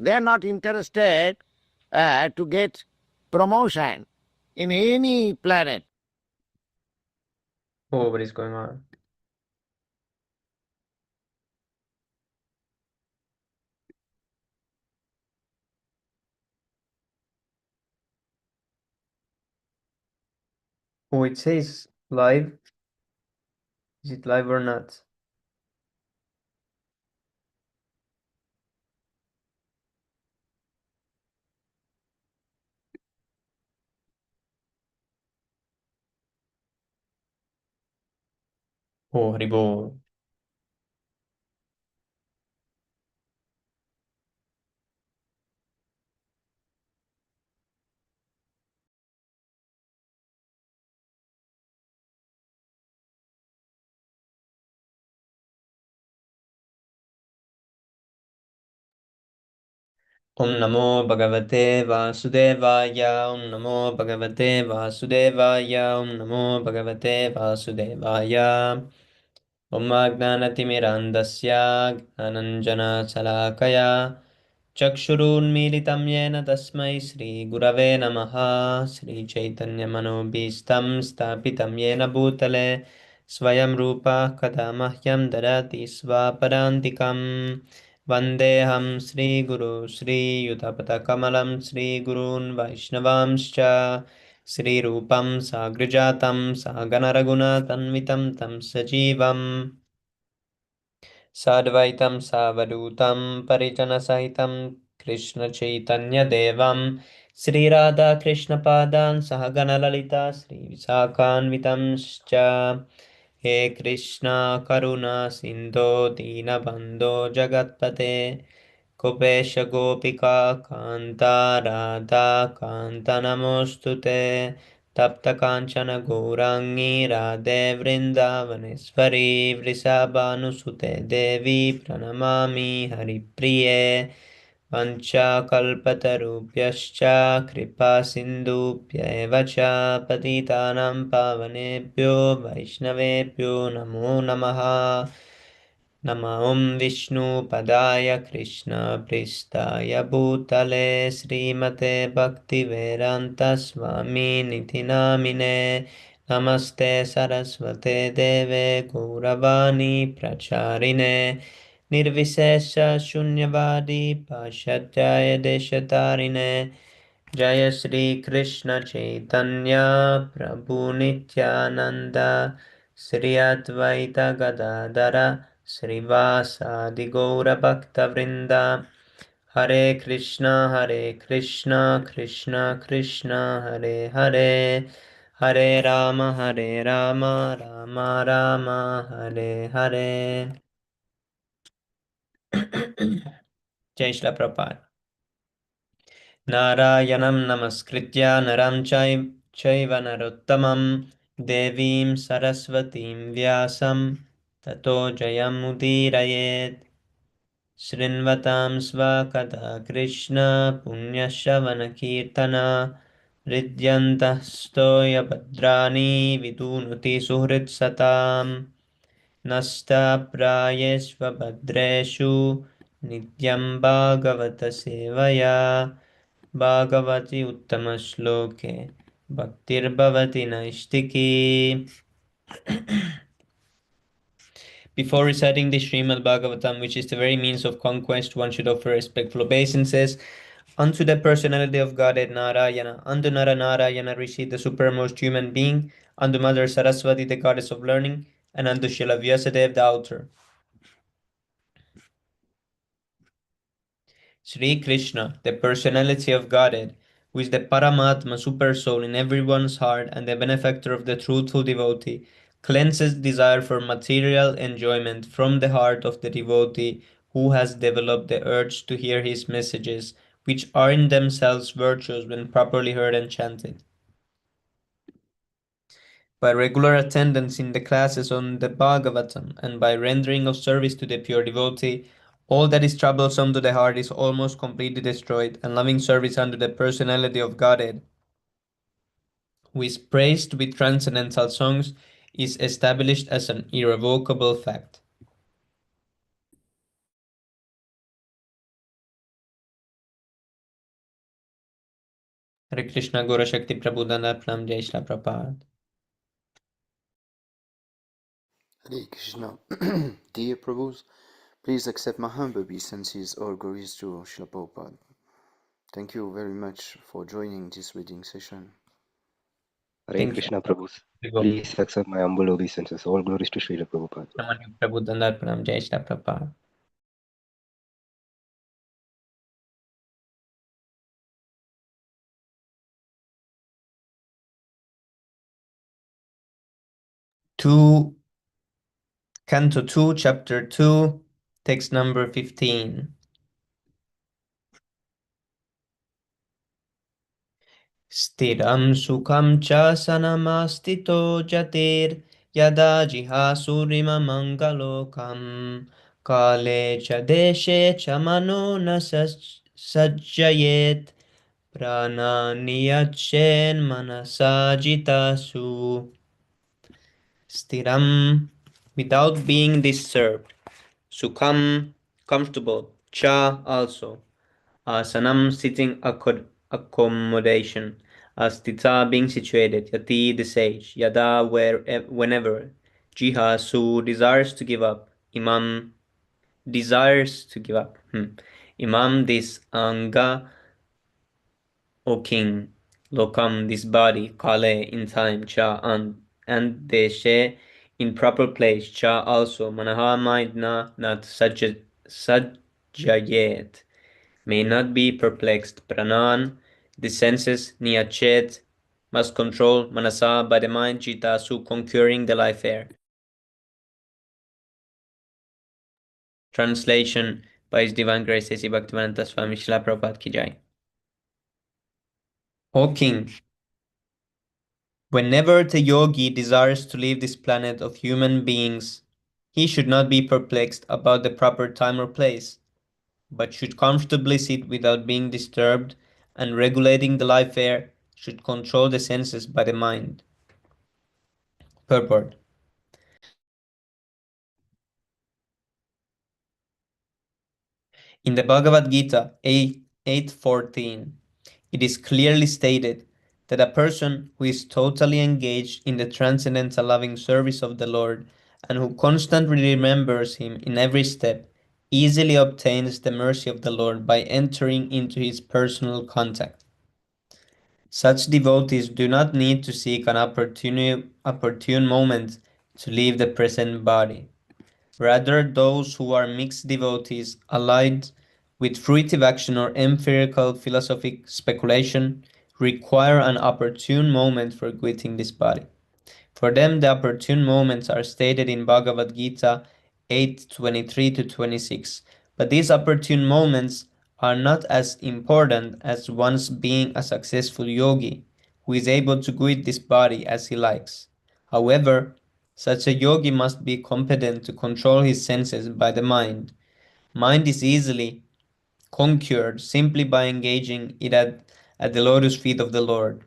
They are not interested to get promotion in any planet. Oh, what is going on? Oh, it says live. Is it live or not? Oh, Haribo. Om Namo Bhagavate Vasudevaya. Om Namo Bhagavate Vasudevaya. Om Namo Bhagavate Vasudevaya. Om Agnanatimirandasya Gnananjana Salakaya Chakshurunmilitam Yena Tasmai Shri Gurave Namaha. Shri Chaitanya Manobhistam Stapitam Yena Bhutale Swayam Rupa Kadamahyam Darati Svaparantikam Vandeham Shri Guru Shri Yutapata Shri Gurun Vaishnavamscha Shri Rupam Sagrijatam Saganaraguna Tanvitam Tam Sajivam Sadvaitam Savadutam Parijanasahitam Krishna Chaitanya Devam Sri Radha Krishna Padan Sahagana Lalita Sri Visakanvitamscha He Krishna Karuna Sindho Dinabandho Jagatpate Kopesha Gopika Kanta Radha Kanta Namostute Tapta Kanchana Gourangi Radhe Vrindavaneshwari Vrisabhanusute Devi Pranamami Haripriye Vanchakalpatarubhyascha Kripa Sindhubhya cha Patitanam Pavanebhyo Vaishnavebhyo Namo Namaha Namo Vishnu Padaya Krishna Pristaya Bhutale Srimate Bhakti Vedanta Swami Niti Namine Namaste Saraswate Deve Gauravani Pracharine Nirvisesha Shunyavadi Pashatyaya Deshatarine Jaya Shri Krishna Chaitanya Prabhu Nityananda Sri Advaita Gadadara Srivasadi Gaura Bhakta Vrinda Hare Krishna Krishna Krishna Hare Hare Hare Rama Rama Rama Hare Hare Jai Shri Prabhupada Narayanam Namaskritya Naram Chaiva Narottamam Devim Saraswatim Vyasam Tato Jayam Udirayet Shrinvatam Svakata Krishna Punyashavana Kirtana Ridyantah Stoya Bhadrani Vidunuti Suhrit Satam Nasta Prayesva Bhadreshu Nityam Bhagavata Sevaya Bhagavati Uttama Shloke Bhaktir Bhavati Naistiki. Before reciting the Śrīmad-Bhāgavatam, which is the very means of conquest, one should offer respectful obeisances unto the personality of Godhead Narayana, unto Nara Narayana Rishi, the supermost human being, unto Mother Saraswati, the goddess of learning, and unto Srila Vyasadeva, the author. Sri Krishna, the personality of Godhead, who is the Paramatma super soul in everyone's heart and the benefactor of the truthful devotee, cleanses desire for material enjoyment from the heart of the devotee who has developed the urge to hear his messages, which are in themselves virtuous when properly heard and chanted. By regular attendance in the classes on the Bhagavatam and by rendering of service to the pure devotee, all that is troublesome to the heart is almost completely destroyed, and loving service unto the personality of Godhead, who is praised with transcendental songs, is established as an irrevocable fact. Hare Krishna, Guru Shakti Prabhu Dandarpanam, Jai Shri Prabhupada. Hare Krishna. Dear Prabhus, please accept my humble obeisances or glories to Srila Prabhupada. Thank you very much for joining this reading session. Hare Thank Krishna Prabhus. you. Please accept my humble obeisances. All glories to Srila Prabhupada. Namani Prabhu Dandarpanam, Jai Shri Prabhupada. Canto 2, Chapter 2, text number 15. Stiram sukham cha sanamastito jatir yada jihasurima mangalokam kale cha deshe cha mano na sajjayet prananiyachen manasajitasu. Stiram, without being disturbed. Sukham, comfortable. Cha, also. Asanam, sitting accommodation. Astita, being situated. Yati, the sage. Yada, whenever. Jiha, su, desires to give up. Imam, desires to give up. Imam, this anga, O king. Lokam, this body. Kale, in time. Cha, and deshe, in proper place. Cha, also. Manaha, mind, not sajjayet, may not be perplexed. Pranan, the senses. Niyachet, must control. Manasa, by the mind. Jitasu, conquering the life air. Translation by His Divine Grace A.C. Bhaktivedanta Swami Srila Prabhupada Ki Jai. O king, whenever the yogi desires to leave this planet of human beings, he should not be perplexed about the proper time or place, but should comfortably sit without being disturbed, and regulating the life air, should control the senses by the mind. Purport. In the Bhagavad Gita 8:14, it is clearly stated that a person who is totally engaged in the transcendental loving service of the Lord and who constantly remembers Him in every step easily obtains the mercy of the Lord by entering into His personal contact. Such devotees do not need to seek an opportune moment to leave the present body. Rather, those who are mixed devotees, allied with fruitive action or empirical philosophic speculation, require an opportune moment for quitting this body. For them, the opportune moments are stated in Bhagavad Gita 8:23 to 26. But these opportune moments are not as important as one's being a successful yogi who is able to quit this body as he likes. However, such a yogi must be competent to control his senses by the mind. Mind is easily conquered simply by engaging it at the lotus feet of the Lord.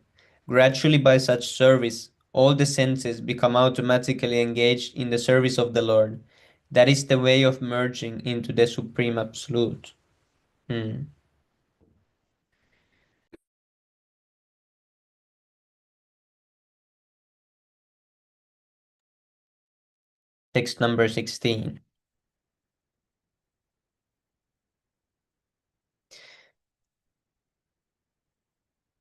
Gradually, by such service, all the senses become automatically engaged in the service of the Lord. That is the way of merging into the Supreme Absolute. Text number 16.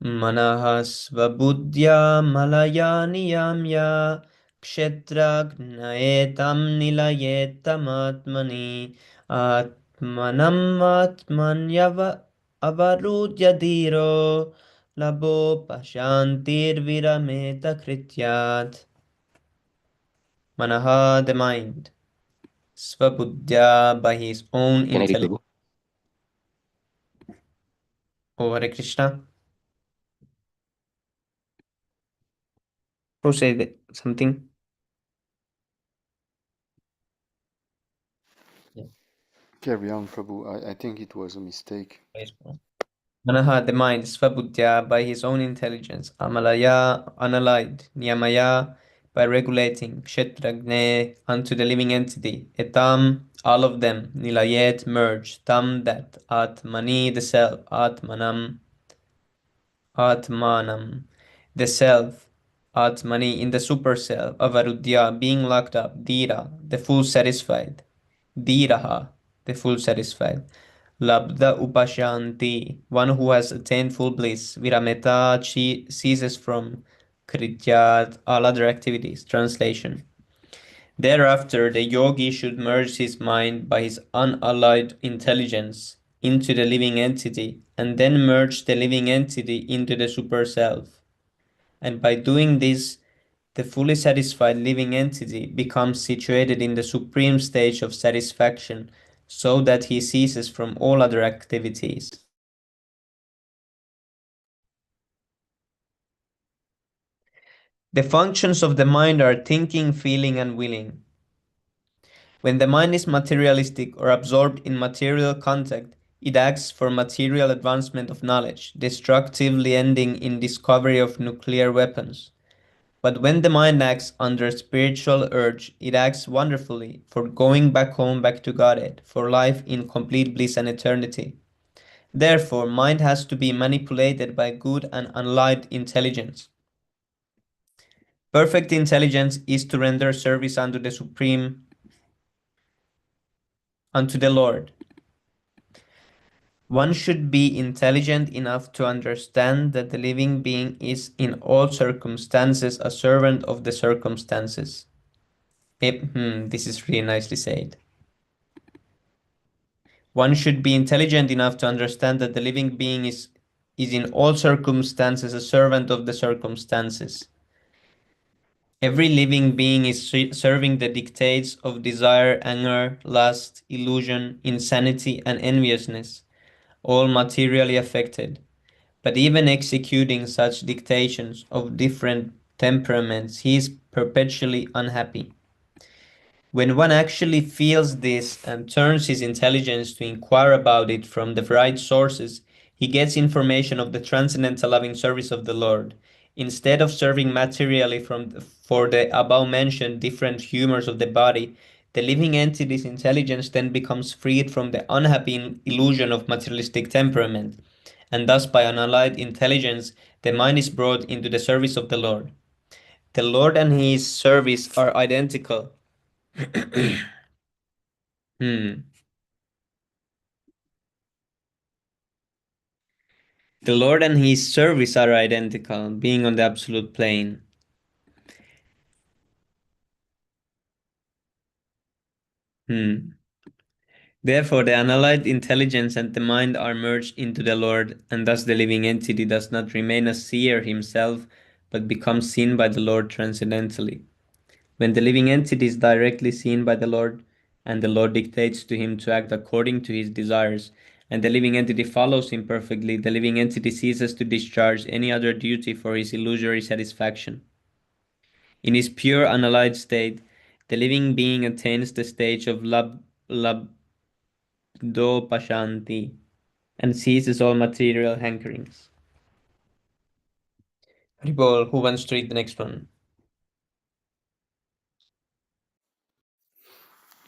Manah svabudhya malaya niyamya kshetragnaetam nilayetam atmani atmanam atmanyava avarudya dhiro labo pashantir virameta krityat. Manaha, the mind. Svabuddhya, by his own Can I read, intelligence. Prabhu? Oh, Hare Krishna. Who said something? Yeah. Carry on, Prabhu. I think it was a mistake. Manaha, the mind, Svabuddhya, by his own intelligence, Amalaya, unallied, Niyamaya, by regulating, Kshetragne, unto the living entity, Etam, all of them, Nilayet, merge, Tam, that, Atmani, the self, Atmanam, Atmanam, the self, Atmani in the superself, Avarudya, being locked up, Dhira, the full satisfied, Dhiraha, the full satisfied, Labdha Upashanti, one who has attained full bliss, Virameta ceases from Krityat, all other activities. Translation. Thereafter, the yogi should merge his mind by his unallied intelligence into the living entity, and then merge the living entity into the super self. And by doing this, the fully satisfied living entity becomes situated in the supreme stage of satisfaction, so that he ceases from all other activities. The functions of the mind are thinking, feeling, and willing. When the mind is materialistic or absorbed in material contact, it acts for material advancement of knowledge, destructively ending in discovery of nuclear weapons. But when the mind acts under spiritual urge, it acts wonderfully for going back home, back to Godhead, for life in complete bliss and eternity. Therefore, mind has to be manipulated by good and unallied intelligence. Perfect intelligence is to render service unto the Supreme, unto the Lord. One should be intelligent enough to understand that the living being is in all circumstances a servant of the circumstances. This is really nicely said. One should be intelligent enough to understand that the living being is in all circumstances a servant of the circumstances. Every living being is serving the dictates of desire, anger, lust, illusion, insanity, and enviousness, all materially affected. But even executing such dictations of different temperaments, he is perpetually unhappy. When one actually feels this and turns his intelligence to inquire about it from the right sources, he gets information of the transcendental loving service of the Lord. Instead of serving materially for the above-mentioned different humors of the body, the living entity's intelligence then becomes freed from the unhappy illusion of materialistic temperament, and thus by unallied intelligence, the mind is brought into the service of the Lord. The Lord and his service are identical. The Lord and his service are identical, being on the absolute plane. Therefore, the unallied intelligence and the mind are merged into the Lord, and thus the living entity does not remain a seer himself, but becomes seen by the Lord transcendentally. When the living entity is directly seen by the Lord, and the Lord dictates to him to act according to his desires, and the living entity follows him perfectly, the living entity ceases to discharge any other duty for his illusory satisfaction. In his pure unallied state, the living being attains the stage of labdopashanti and ceases all material hankerings. Haribol, who wants to read the next one?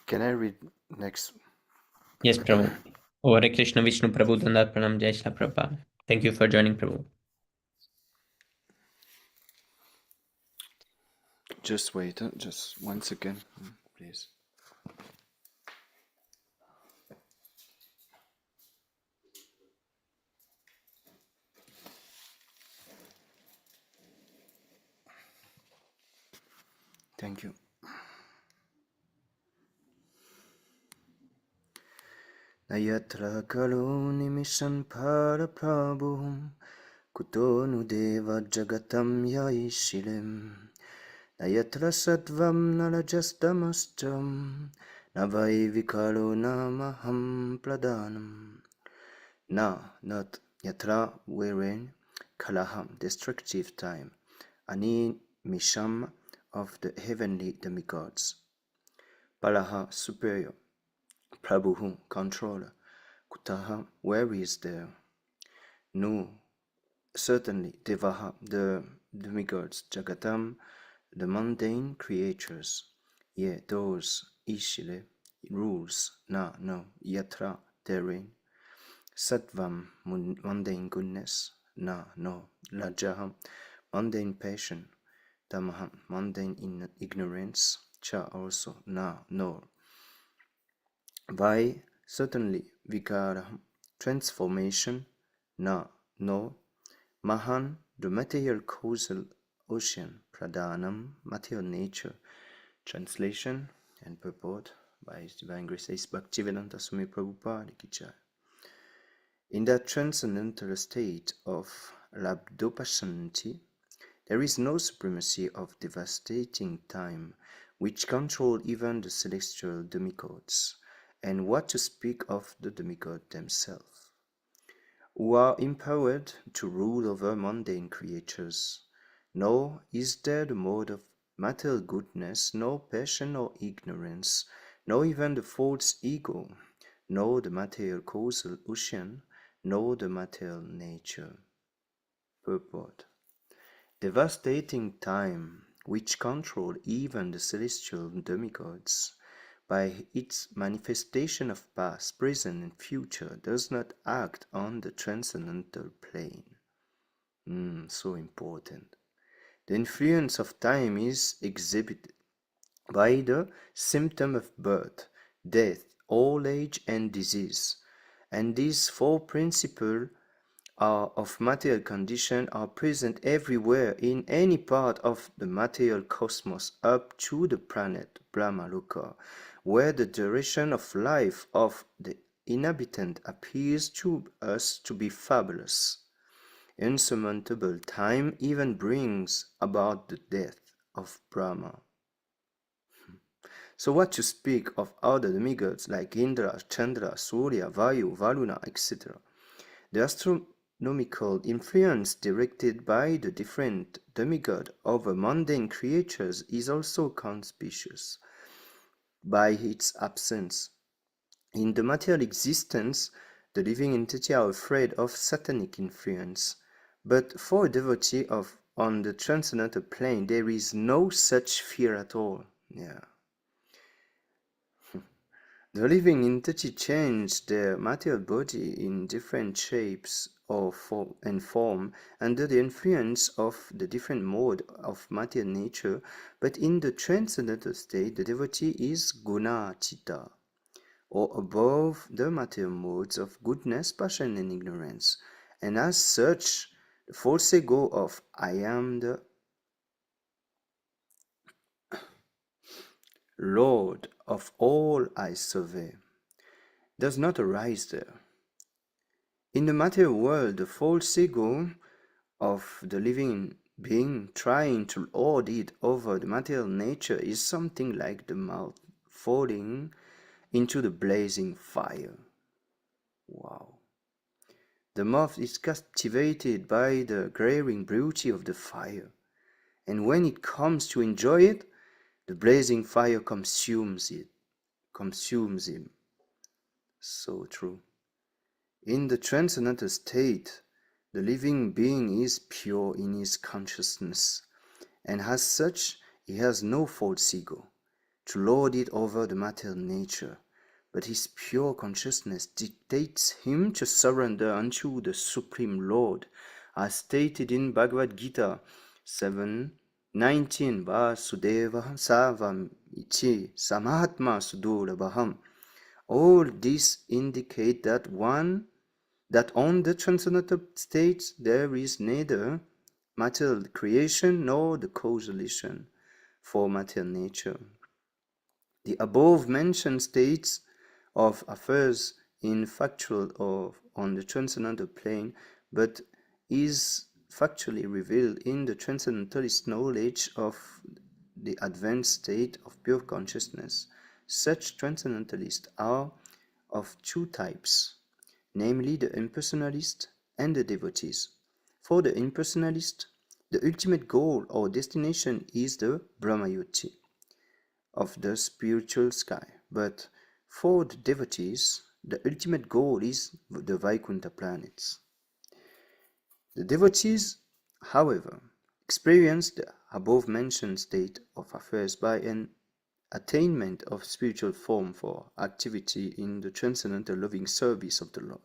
Can I read next? Yes, Prabhu. Hare Krishna Vishnu Prabhu Dandat Pranam Jai Shri Prabhupada. Thank you for joining, Prabhu. Just wait, just 1 second, please. Thank you. Nayatra kalo nimishan para prabhu kutonu deva jagatam yaishilim Nayatra sattvam nalajastamastam navai vikalo namaham pradhanam not yatra wherein kalaham destructive time ani misham of the heavenly demigods palaha superior Prabhu, controller, Kutaha, where is there? No, certainly, Devaha, the demigods, Jagatam, the mundane creatures, ye, those, Ishile, rules, no, Yatra, therein, Sattvam, mundane goodness, na, no, lajjaham, mundane passion, tamaham, mundane ignorance, cha also, na, no. Vai, certainly, vikaraham, transformation, na, no. Mahan, the material causal ocean, pradhanam, material nature. Translation and purport by His Divine Grace Ace Bhaktivedanta Swami Prabhupada Ki Jai. In that transcendental state of labdopashanti, there is no supremacy of devastating time which control even the celestial demigods, and what to speak of the demigods themselves, who are empowered to rule over mundane creatures. Nor is there the mode of material goodness, nor passion nor ignorance, nor even the false ego, nor the material causal ocean, nor the material nature. Purport. Devastating time, which control even the celestial demigods, by its manifestation of past, present, and future, does not act on the transcendental plane. So important. The influence of time is exhibited by the symptom of birth, death, old age, and disease, and these four principles of material condition are present everywhere in any part of the material cosmos up to the planet Brahmaloka, where the duration of life of the inhabitant appears to us to be fabulous. Insurmountable time even brings about the death of Brahma. So what to speak of other demigods like Indra, Chandra, Surya, Vayu, Varuna, etc. The astronomical influence directed by the different demigod over mundane creatures is also conspicuous by its absence. In the material existence, the living entity are afraid of satanic influence, but for a devotee on the transcendental plane, there is no such fear at all. The living entity change their material body in different shapes and form under the influence of the different mode of material nature, but in the transcendental state, the devotee is gunachita, or above the material modes of goodness, passion, and ignorance, and as such, the false ego of I am the Lord of all I survey does not arise there. In the material world, the false ego of the living being trying to lord it over the material nature is something like the moth falling into the blazing fire. Wow. The moth is captivated by the glaring beauty of the fire, and when it comes to enjoy it, the blazing fire consumes him. So true. In the transcendental state, the living being is pure in his consciousness, and as such he has no false ego to lord it over the material nature, but his pure consciousness dictates him to surrender unto the Supreme Lord, as stated in Bhagavad Gita 7:19, Vasudeva Savam Ichi Samahatma Sudurabham. All this indicate that on the transcendental states there is neither material creation nor the causation for material nature. The above mentioned states of affairs in factual or on the transcendental plane, but is factually revealed in the transcendentalist knowledge of the advanced state of pure consciousness. Such transcendentalists are of two types, namely the impersonalist and the devotees. For the impersonalist, the ultimate goal or destination is the Brahmayoti of the spiritual sky, but for the devotees, the ultimate goal is the Vaikuntha planets. The devotees, however, experience the above-mentioned state of affairs by an attainment of spiritual form for activity in the transcendental loving service of the Lord.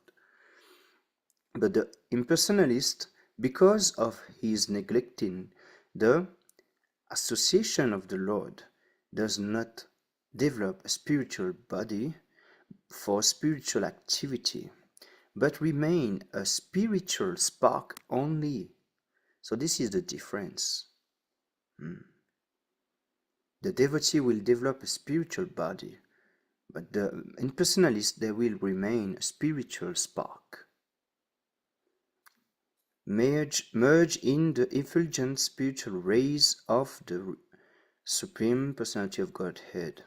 But the impersonalist because of his neglecting the association of the Lord, does not develop a spiritual body for spiritual activity, but remain a spiritual spark only. So this is the difference. The devotee will develop a spiritual body, but the impersonalist, they will remain a spiritual spark. Merge in the effulgent spiritual rays of the Supreme Personality of Godhead.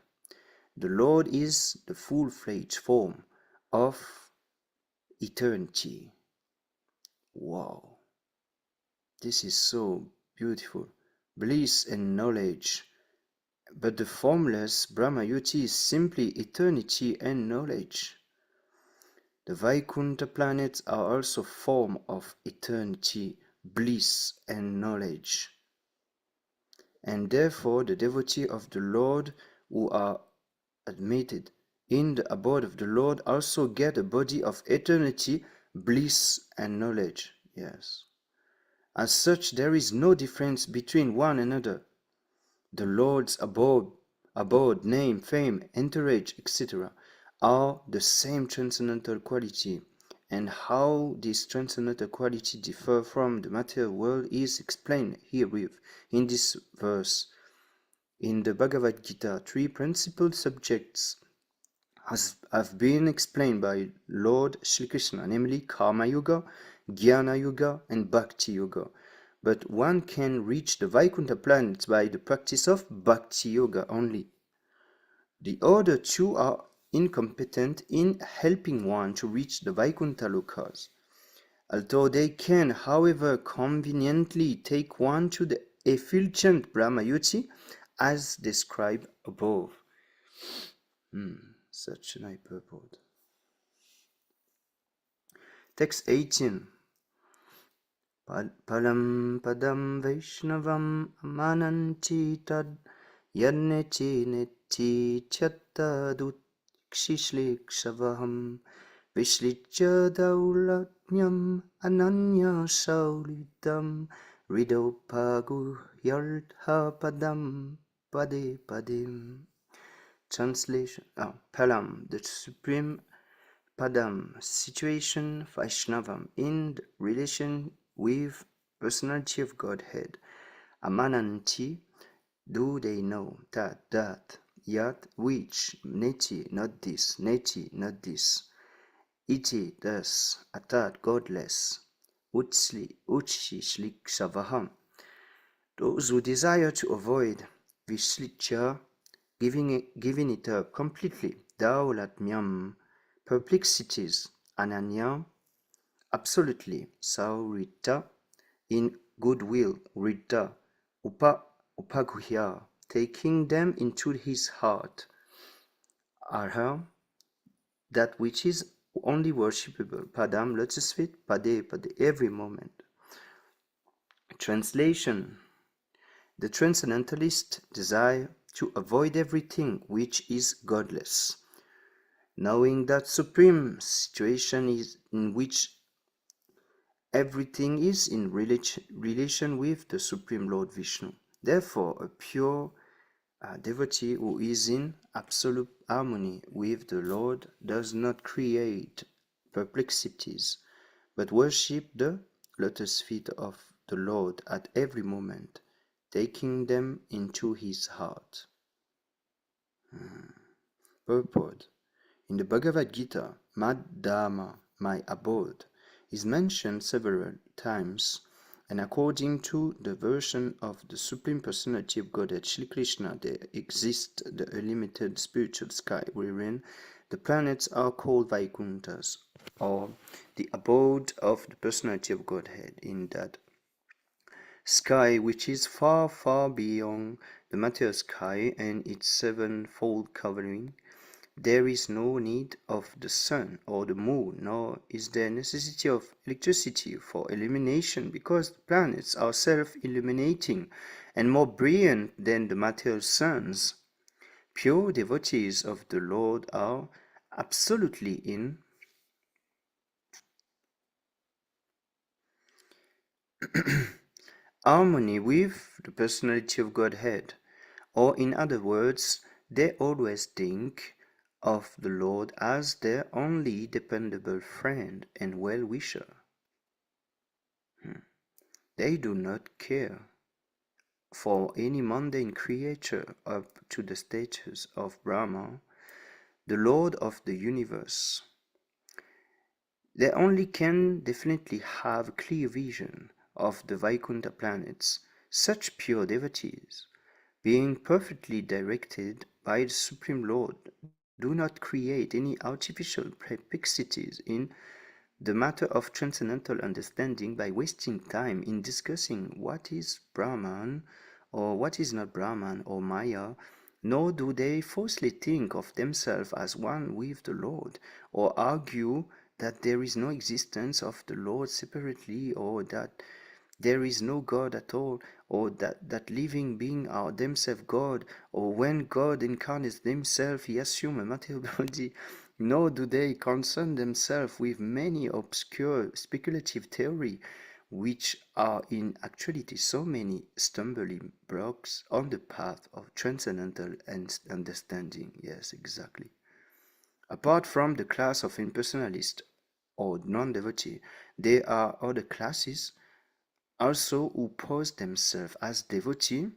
The Lord is the full-fledged form of eternity. Wow, this is so beautiful. Bliss and knowledge. But the formless Brahmayuti is simply eternity and knowledge. The Vaikuntha planets are also form of eternity, bliss and knowledge. And therefore the devotee of the Lord who are admitted in the abode of the Lord also get a body of eternity, bliss and knowledge. Yes. As such, there is no difference between one another. The Lord's abode, name, fame, entourage, etc. are the same transcendental quality, and how this transcendental quality differ from the material world is explained herewith in this verse. In the Bhagavad Gita, 3 principal subjects have been explained by Lord Shri Krishna, namely Karma Yoga, Jnana Yoga, and Bhakti Yoga. But one can reach the Vaikuntha planets by the practice of Bhakti Yoga only. The other two are incompetent in helping one to reach the Vaikuntha lokas. Although they can, however, conveniently take one to the effulgent Brahmayuti as described above. Such an high purport. Text 18. Palam padam Vaishnavam amananti tad yanneti neti chattadut kshishlikshavaham vishlicha daulatnyam ananya saulitam ridopagu yaltha padam pade padim. Translation. Palam, the supreme Padam, situation, Vaishnavam, in relation with personality of Godhead. Amananti, do they know, that, yat, which, neti, not this, iti, thus, atat, godless, uchi, shlik, savaham. Those who desire to avoid vishlicha, giving it up completely, daulatmyam, perplexities, ananya, absolutely, saurita, in goodwill, rita, upaguhya, taking them into his heart, arha, that which is only worshipable, padam, lotus feet, pade, every moment. Translation. The transcendentalist desire to avoid everything which is godless, knowing that supreme situation is in which everything is in relation with the Supreme Lord Vishnu. Therefore, a pure devotee who is in absolute harmony with the Lord does not create perplexities, but worship the lotus feet of the Lord at every moment, taking them into his heart. Purport. In the Bhagavad Gita, Mad-Dhamma, my abode, is mentioned several times, and according to the version of the Supreme Personality of Godhead, Shri Krishna, there exists the unlimited spiritual sky wherein the planets are called Vaikunthas, or the abode of the Personality of Godhead. In that sky, which is far, far beyond the material sky and its sevenfold covering, there is no need of the sun or the moon, nor is there necessity of electricity for illumination, because the planets are self-illuminating and more brilliant than the material suns. Pure devotees of the Lord are absolutely in harmony with the personality of Godhead, or in other words, they always think of the Lord as their only dependable friend and well-wisher. They do not care for any mundane creature up to the status of Brahma, the Lord of the universe. They only can definitely have a clear vision of the Vaikuntha planets. Such pure devotees, being perfectly directed by the Supreme Lord, do not create any artificial perplexities in the matter of transcendental understanding by wasting time in discussing what is Brahman or what is not Brahman or Maya, nor do they falsely think of themselves as one with the Lord, or argue that there is no existence of the Lord separately, or that there is no God at all, or that living beings are themselves God, or when God incarnates himself, he assumes a material body. Nor do they concern themselves with many obscure speculative theories, which are in actuality so many stumbling blocks on the path of transcendental understanding. Yes, exactly. Apart from the class of impersonalists or non-devotee, there are other classes also who pose themselves as devotees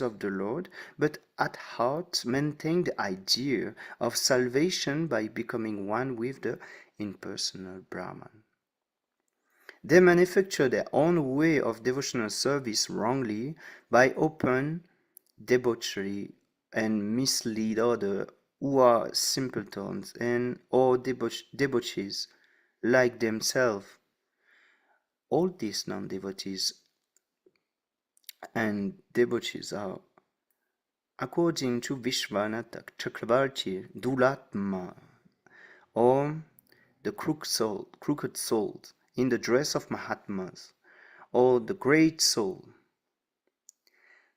of the Lord, but at heart maintain the idea of salvation by becoming one with the impersonal Brahman. They manufacture their own way of devotional service wrongly by open debauchery and mislead others who are simpletons and or debauchees like themselves. All these non-devotees and debauchees are, according to Vishwanath Chakravarti, Dulatma, or the crooked soul in the dress of Mahatmas, or the great soul.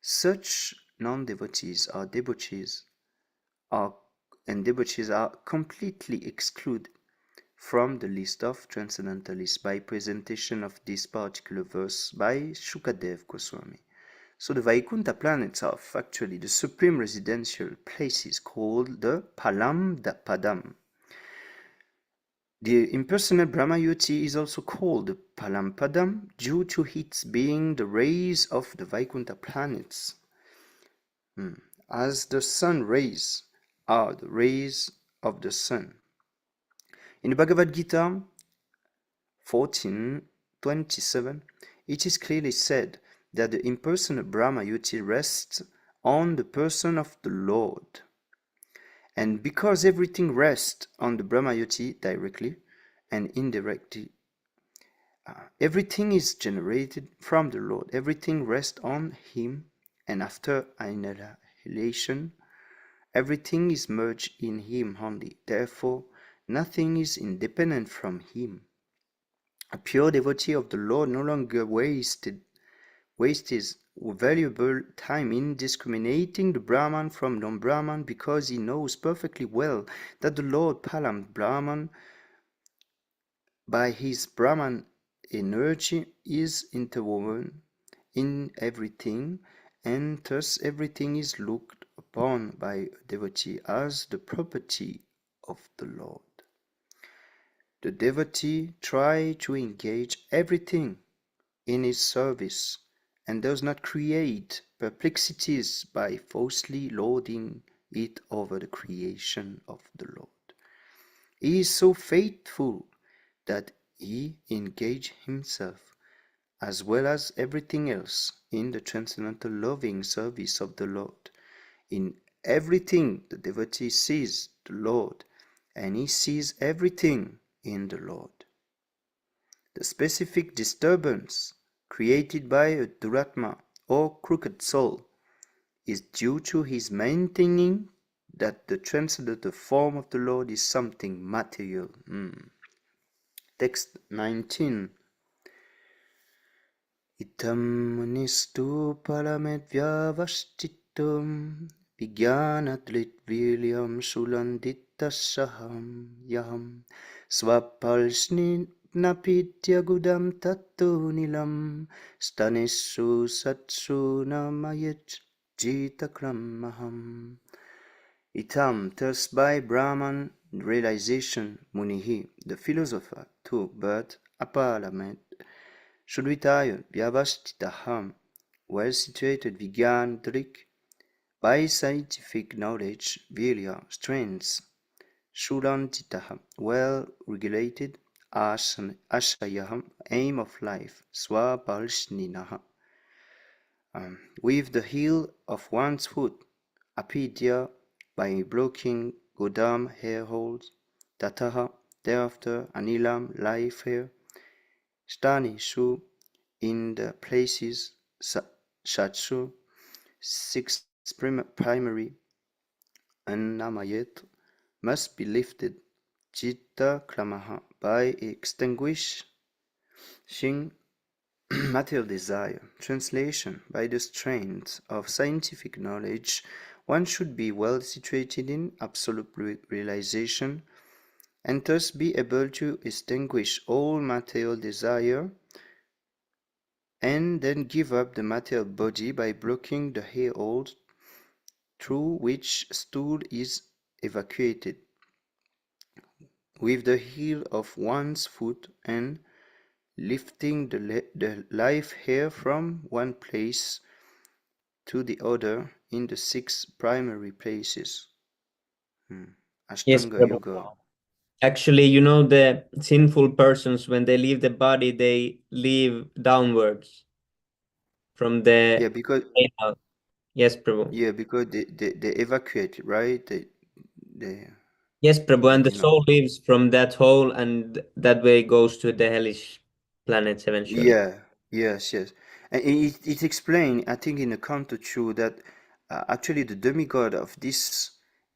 Such non-devotees or debauchees are completely excluded from the list of transcendentalists by presentation of this particular verse by Shukadev Goswami. So the Vaikuntha planets are actually the supreme residential places called the Palam Padam. The impersonal Brahmayuti is also called the Palampadam due to its being the rays of the Vaikuntha planets, as the sun rays are the rays of the sun. In the Bhagavad Gita 14:27, it is clearly said that the impersonal Brahmayuti rests on the person of the Lord. And because everything rests on the Brahmayuti directly and indirectly, everything is generated from the Lord. Everything rests on Him, and after annihilation, everything is merged in Him only. Therefore, nothing is independent from Him. A pure devotee of the Lord no longer wastes valuable time in discriminating the Brahman from non-Brahman, because he knows perfectly well that the Lord Palam Brahman, by his Brahman energy, is interwoven in everything, and thus everything is looked upon by a devotee as the property of the Lord. The devotee tries to engage everything in his service and does not create perplexities by falsely lording it over the creation of the Lord. He is so faithful that he engages himself, as well as everything else, in the transcendental loving service of the Lord. In everything the devotee sees the Lord, and he sees everything in the Lord. The specific disturbance created by a duratma or crooked soul is due to his maintaining that the transcendental form of the Lord is something material. Text 19. Itam munistu palamet vyavashtitum vijnanatlit vilyam sulandita saham yam swapalsnin napityagudam tattu nilam stanissu satsu namayet jitakram maham. Itam, thus by Brahman realization, Munihi, the philosopher, too, but Apalamet, Shudvitaya, Vyavastitaham, well situated Vigyan Drik, by scientific knowledge, Virya, strength, Shurantitaham, well regulated, Ashayaham, aim of life, Swapalshninaha, with the heel of one's foot, Apidya, by blocking Godam hair holes, Tataha, thereafter Anilam, life hair, Stani, Shu, in the places, Shatsu, six primary, Annamayet, must be lifted, Chitta Klamaha, by extinguishing material desire. Translation: by the strength of scientific knowledge, one should be well situated in absolute realization, and thus be able to extinguish all material desire, and then give up the material body by blocking the hair holes through which stool is evacuated, with the heel of one's foot, and lifting the life hair from one place to the other in the six primary places. Yes, Ashtanga Prabhu. Yoga. Actually, you know, the sinful persons, when they leave the body, they leave downwards from the Yeah, because anal. Yes, Prabhu. they evacuate, right? They Yes, Prabhu, and the you know. soul leaves from that hole, and that way goes to the hellish planets eventually. Yeah, yes. And it explained, I think, in the Canto too, that actually the demigod of this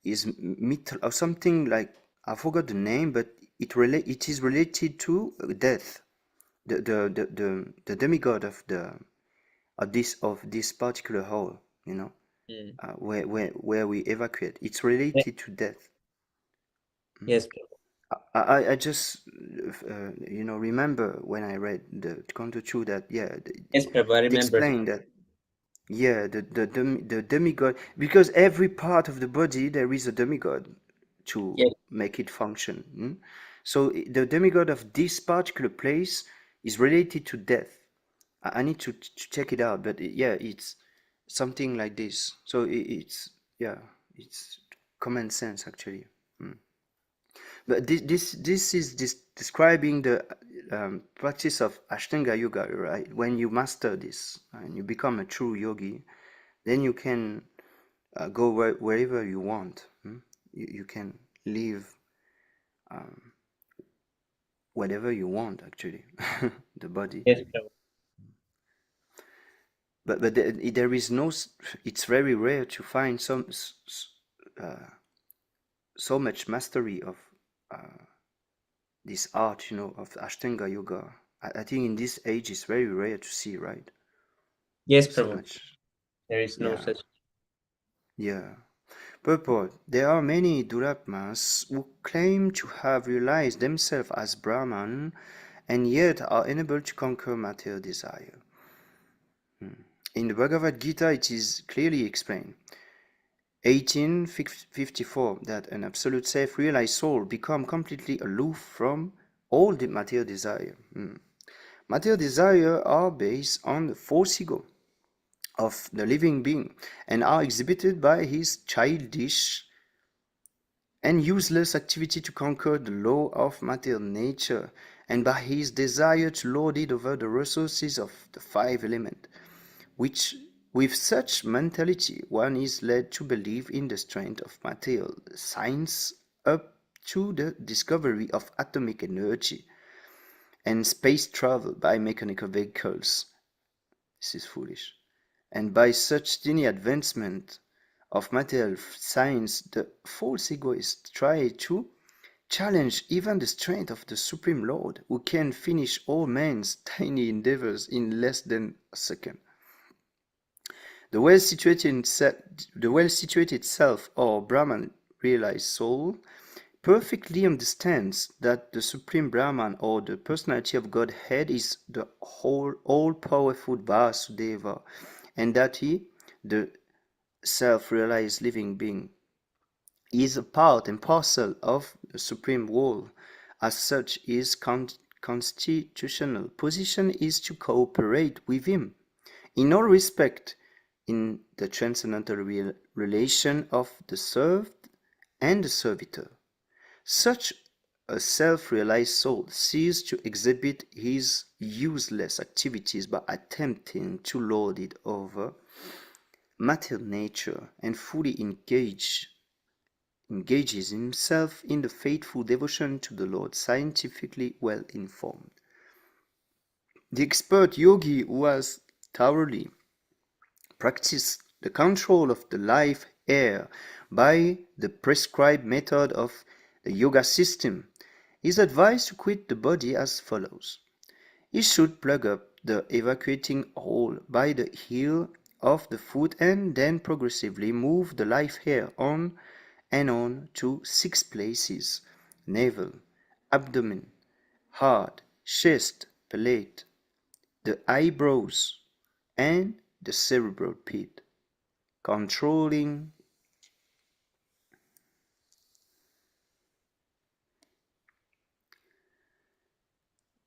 is myth or something like, I forgot the name, but it is related to death. The demigod of this particular hole, Mm. where we evacuate. It's Ye- related to death. Yes, Prabhu. I just remember when I read the Canto 2 that Yes, Prabhu, I it remember. explained that the demigod, because every part of the body there is a demigod to Yes, make it function. So the demigod of this particular place is related to death. I need to check it out, but it's something like this. So it's common sense actually. But this is describing the practice of Ashtanga Yoga, right? When you master this and you become a true yogi, then you can go wherever you want. You can live whatever you want, actually, the body. yes, Prabhu. But there is no. It's very rare to find so much mastery of this art, of Ashtanga Yoga. I think in this age it's very rare to see, right? Yes, So Prabhu. much. There is no Yeah, such. yeah. Purport: there are many Duratmas who claim to have realized themselves as Brahman and yet are unable to conquer material desire. In the Bhagavad Gita, it is clearly explained, 1854, that an absolute self-realized soul becomes completely aloof from all the material desire. Material desire are based on the false ego of the living being and are exhibited by his childish and useless activity to conquer the law of material nature, and by his desire to lord it over the resources of the five elements, which with such mentality one is led to believe in the strength of material science up to the discovery of atomic energy and space travel by mechanical vehicles. This is foolish. And by such tiny advancement of material science, the false egoists try to challenge even the strength of the Supreme Lord, who can finish all man's tiny endeavors in less than a second. The well-situated self, or Brahman realized soul, perfectly understands that the Supreme Brahman or the personality of Godhead is the whole all-powerful Vasudeva, and that he, the self-realized living being, is a part and parcel of the Supreme Will. As such, his constitutional position is to cooperate with him in all respect in the transcendental relation of the served and the servitor. Such a self-realized soul ceases to exhibit his useless activities by attempting to lord it over matter nature and fully engages himself in the faithful devotion to the Lord, scientifically well informed. The expert yogi who has thoroughly practiced the control of the life air by the prescribed method of the yoga system is advised to quit the body as follows. He should plug up the evacuating hole by the heel of the foot and then progressively move the life air on and on to 6 places: navel, abdomen, heart, chest, palate, the eyebrows, and the cerebral pit, controlling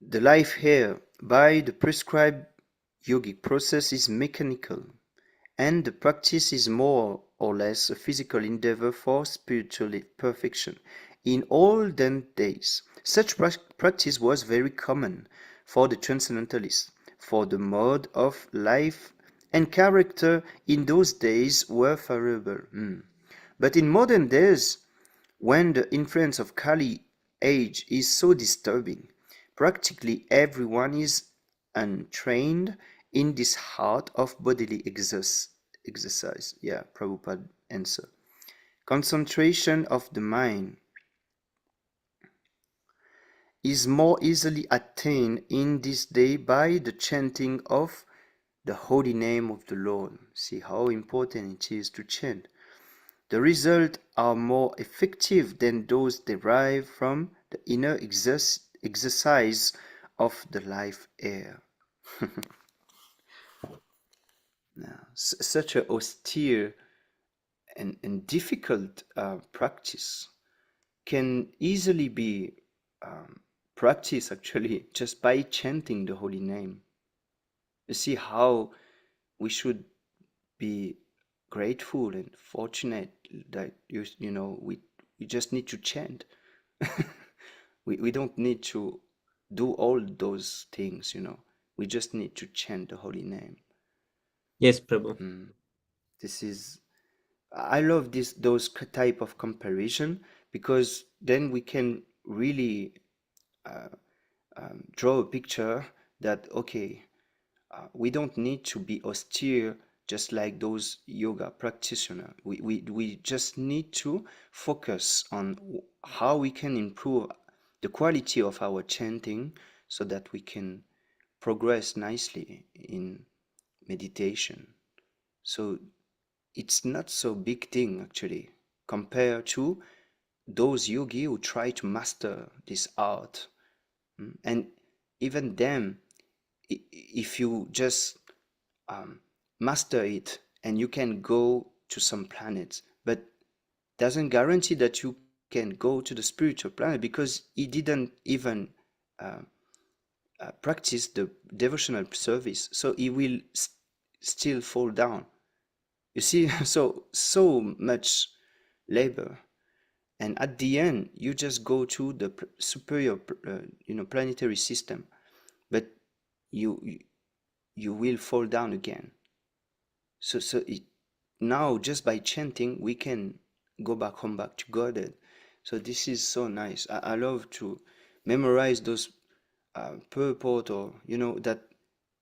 the life air by the prescribed yogic process is mechanical, and the practice is more or less a physical endeavor for spiritual perfection. In olden days, such practice was very common for the transcendentalists, for the mode of life and character in those days were favorable. But in modern days, when the influence of Kali age is so disturbing, practically everyone is untrained in this art of bodily exercise. Yeah, Prabhupada answer. Concentration of the mind is more easily attained in this day by the chanting of the holy name of the Lord. See how important it is to chant. The results are more effective than those derived from the inner exercise of the life air. Now, such a austere and difficult practice can easily be practiced actually just by chanting the holy name. You see how we should be grateful and fortunate that you know we just need to chant. we don't need to do all those things, you know. We just need to chant the holy name. Yes, Prabhu. This is, I love those type of comparison, because then we can really draw a picture that okay, we don't need to be austere just like those yoga practitioners. We just need to focus on how we can improve the quality of our chanting so that we can progress nicely in meditation. So it's not so big thing actually compared to those yogi who try to master this art. And even them, if you just master it and you can go to some planets, but doesn't guarantee that you can go to the spiritual planet, because he didn't even practice the devotional service, so he will still fall down. You see, so much labor, and at the end you just go to the superior planetary system, but you will fall down again. So now just by chanting we can go back home, back to Godhead. So this is so nice. I love to memorize those purport, or that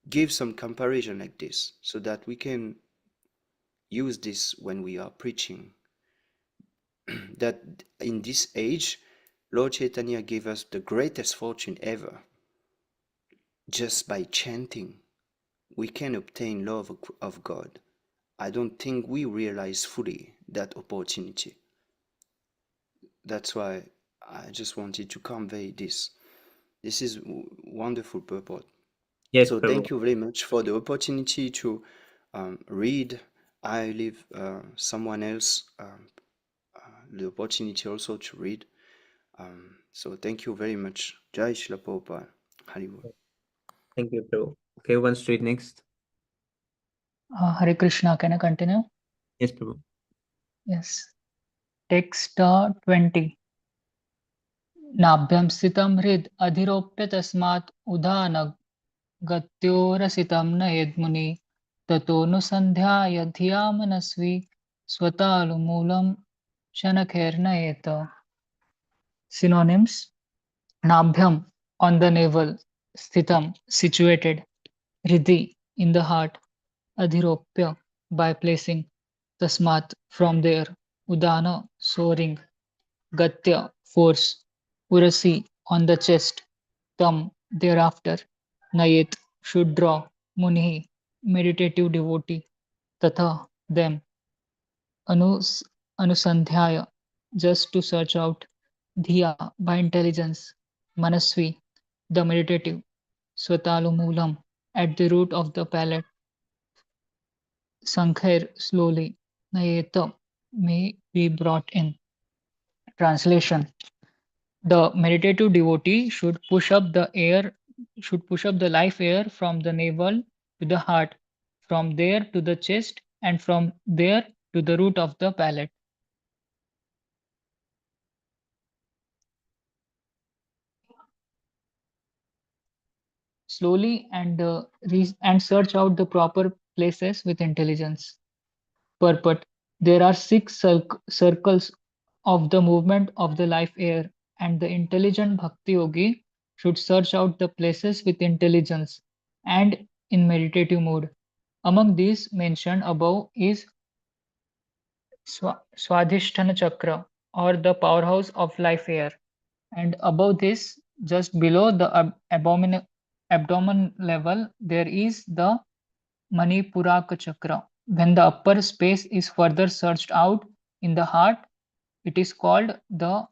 give some comparison like this, so that we can use this when we are preaching. That in this age, Lord Chaitanya gave us the greatest fortune ever. Just by chanting, we can obtain love of God. I don't think we realize fully that opportunity. That's why I just wanted to convey this. This is wonderful purport. Yes, So Prabhu. thank you very much for the opportunity to read. I leave someone else the opportunity also to read. So thank you very much. Jai Shila Prabhupada. Haribol. Thank you, Prabhu. Okay, who wants to read next? Hare Krishna, can I continue? Yes, Prabhu. Yes. Text 20. नाभ्यं स्थितं हृद् अधिरोप्य तस्मात् उदानग गत्योरसितं नयेद्मुनि ततोऽनुसन्ध्याय धिया मनस्वी स्वतालुमूलं शनखैर्नयेत. Synonyms: Nabhyam, on the navel, Sthitam, situated, Hridhi, in the heart, Adhiropya, by placing, Tasmat, from there, Udana, soaring, Gatya, force, Urasi, on the chest, Tam, thereafter, Nayet, should draw, Munihi, meditative devotee, Tatha, them, Anusandhyaya, just to search out, Dhiya, by intelligence, Manasvi, the meditative, Swatalu at the root of the palate, Sankhair, slowly, Nayeta, may be brought in. Translation: the meditative devotee should push up the life air from the navel to the heart, from there to the chest, and from there to the root of the palate. Slowly and search out the proper places with intelligence. Purport: there are six circles of the movement of the life air, and the intelligent bhakti yogi should search out the places with intelligence and in meditative mood. Among these mentioned above is Swadhisthana Chakra, or the powerhouse of life air, and above this, just below the abdomen level, there is the Manipuraka Chakra. When the upper space is further searched out in the heart, it is called the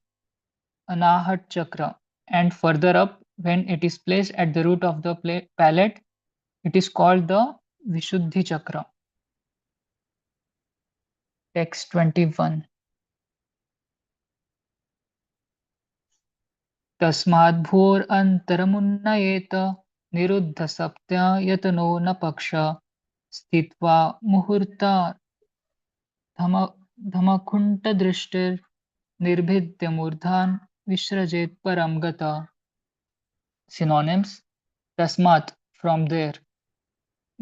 Anahat Chakra, and further up, when it is placed at the root of the palate, it is called the Vishuddhi Chakra. Text 21. तस्माद्भूरन्तरमुन्नयेत निरुद्धसप्त्या यतनो न पक्ष स्थित्वा मुहूर्ताधमकुण्ठदृष्टिर्निर्भिद्यमूर्धान् विसृजेत् परं गता. Synonyms: Tasmat, from there,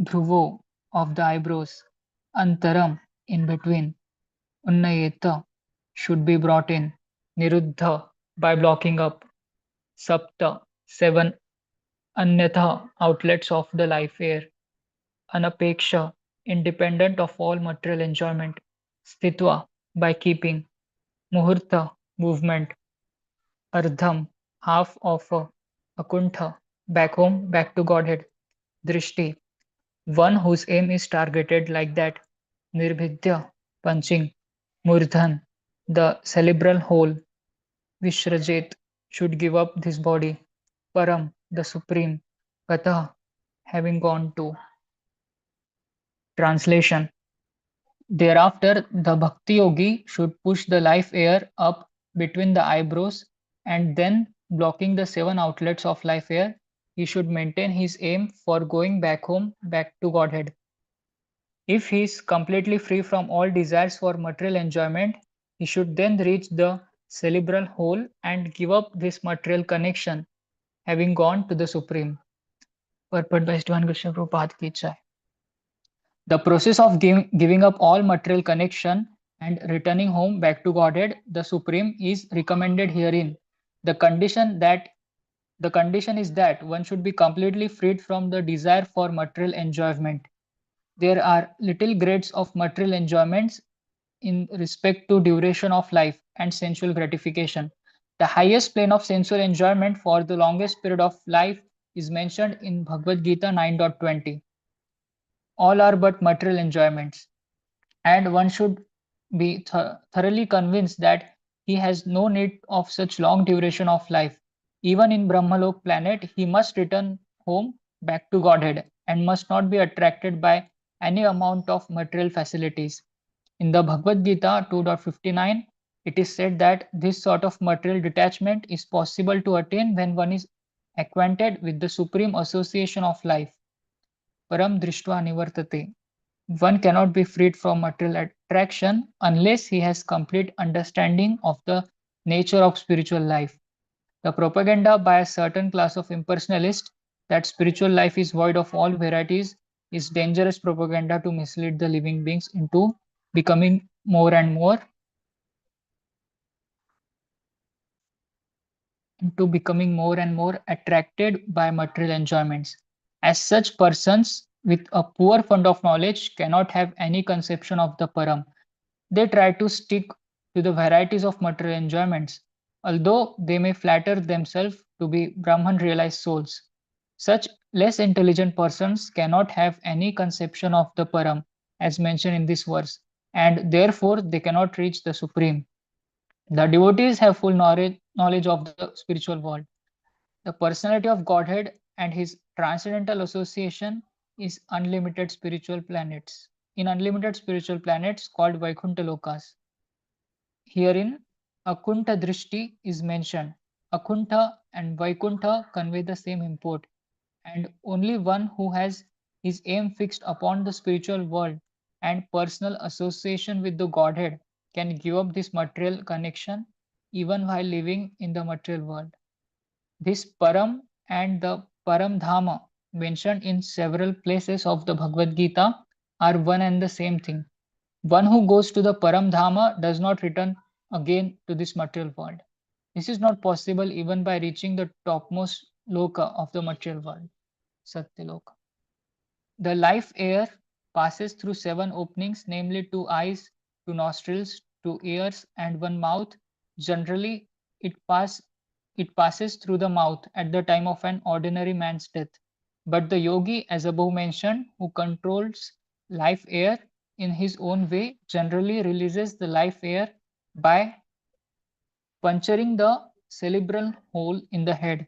Dhruvo, of the eyebrows, Antaram, in between, Unnayeta, should be brought in, Niruddha, by blocking up, Sapta, seven, Anyatha, outlets of the life air, Anapeksha, independent of all material enjoyment, Sthitva, by keeping, Muhurta, movement, Ardham, half of Akuntha, back home, back to Godhead, Drishti, one whose aim is targeted like that, Nirbhidya, punching, Murdhan, the cerebral hole, Vishrajit, should give up this body, Param, the supreme, Gata, having gone to. Translation: thereafter, the bhakti yogi should push the life air up between the eyebrows, and then, blocking the seven outlets of life air, he should maintain his aim for going back home, back to Godhead. If he is completely free from all desires for material enjoyment, he should then reach the cerebral hole and give up this material connection, having gone to the Supreme. Purport by Sri Krishna Prabhupada ki jai. The process of giving up all material connection and returning home back to Godhead, the Supreme, is recommended herein. The condition is that one should be completely freed from the desire for material enjoyment. There are little grades of material enjoyments in respect to duration of life and sensual gratification. The highest plane of sensual enjoyment for the longest period of life is mentioned in Bhagavad Gita 9.20. All are but material enjoyments, and one should be thoroughly convinced that he has no need of such long duration of life. Even in Brahmalok planet, he must return home back to Godhead and must not be attracted by any amount of material facilities. In the Bhagavad Gita 2.59, it is said that this sort of material detachment is possible to attain when one is acquainted with the supreme association of life. Param drishtva nivartate. One cannot be freed from material attraction unless he has complete understanding of the nature of spiritual life. The propaganda by a certain class of impersonalists that spiritual life is void of all varieties is dangerous propaganda to mislead the living beings becoming more and more into becoming more and more attracted by material enjoyments. As such, persons with a poor fund of knowledge cannot have any conception of the Param. They try to stick to the varieties of material enjoyments, although they may flatter themselves to be Brahman realized souls. Such less intelligent persons cannot have any conception of the Param, as mentioned in this verse, and therefore they cannot reach the Supreme. The devotees have full knowledge of the spiritual world. The personality of Godhead and his transcendental association is unlimited spiritual planets. In unlimited spiritual planets called Vaikuntha Lokas. Herein, Akunta Drishti is mentioned. Akunta and Vaikuntha convey the same import, and only one who has his aim fixed upon the spiritual world and personal association with the Godhead can give up this material connection even while living in the material world. This Param and the Paramdhama mentioned in several places of the Bhagavad Gita are one and the same thing. One who goes to the Paramdhama does not return again to this material world. This is not possible even by reaching the topmost loka of the material world, Satyaloka. The life air passes through seven openings, namely two eyes, two nostrils, two ears, and one mouth. Generally, it, pass, it passes through the mouth at the time of an ordinary man's death. But the yogi, as above mentioned, who controls life air in his own way, generally releases the life air by puncturing the cerebral hole in the head.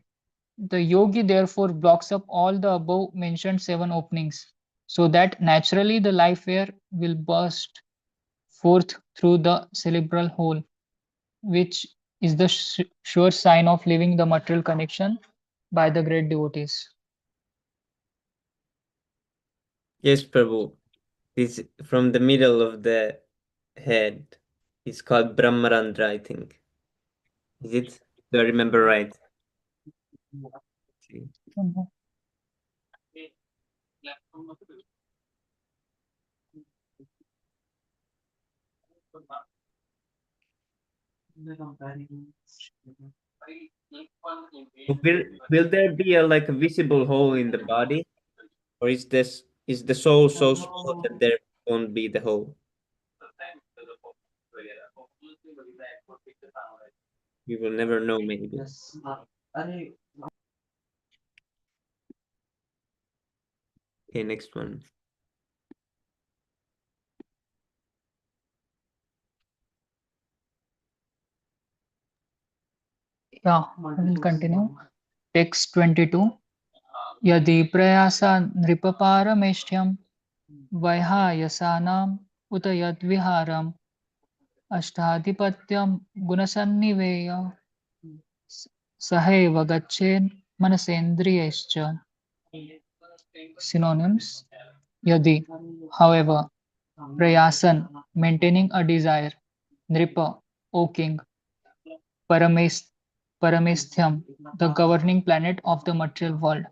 The yogi therefore blocks up all the above mentioned seven openings, so that naturally the life air will burst forth through the cerebral hole, which is the sure sign of leaving the material connection by the great devotees. Yes, Prabhu. This from the middle of the head is called Brahmarandra, I think. Is it? Do I remember right? See. Will there be a like a visible hole in the body, or is the soul so small that there won't be the hole? We will never know, maybe. Okay, next one. Yeah, I will continue. Text 22. Yadi prayasa nripaparameshyam vaihayasanam uta yadviharam अष्टाधिपत्यं गुणसन्निवेय सहैव गच्छेन् मनसेन्द्रियैश्च. Synonyms: Yadi, however, Prayasan, maintaining a desire, Nripa, O king, Paramesthyam, the governing planet of the material world,